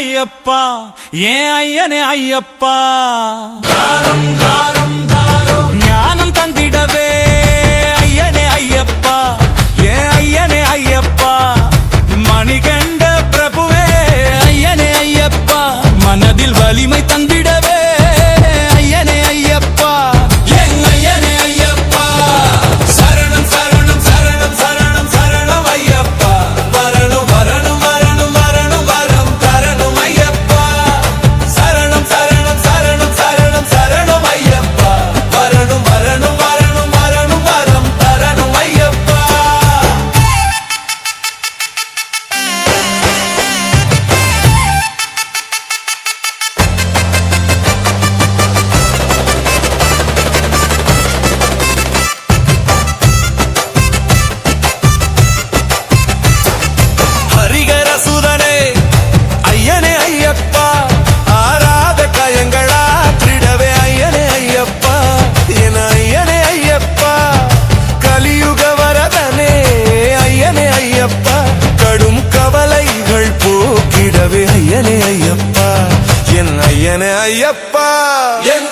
ஐயப்பா ஏன் ஐயனே ஐயப்பா ஞானம் தந்திடவே ஐயனே ஐயப்பா ஏன் ஐயனே ஐயப்பா மணிகண்ட பிரபுவே ஐயனே ஐயப்பா மனதில் வலிமை தந்திடவே ஐயனே ஐயப்பா என் ஐயனே ஐயப்பா சரணம் சரணம் சரணம் சரணம் சரணம் ஐயப்பா வரணும் வரணும் வரணும் வரணும் வரம் தரணும் ஐயப்பா சரணம் சரணம் சரணம் சரணம் சரணம் ஐயப்பா வரணும் வரணும் வரணும் வரணும் வரம் தரணும் ஐயப்பா ஹரிகரசுதனே ஐயனே ஐயப்பா ஆராத கயங்களாற்றிடவே ஐயனே ஐயப்பா என ஐயனே ஐயப்பா கலியுக வரதனே ஐயனே ஐயப்பா கடும் கவலைகள் போக்கிடவே ஐயனே ஐயப்பா என் ஐயனே ஐயப்பா என்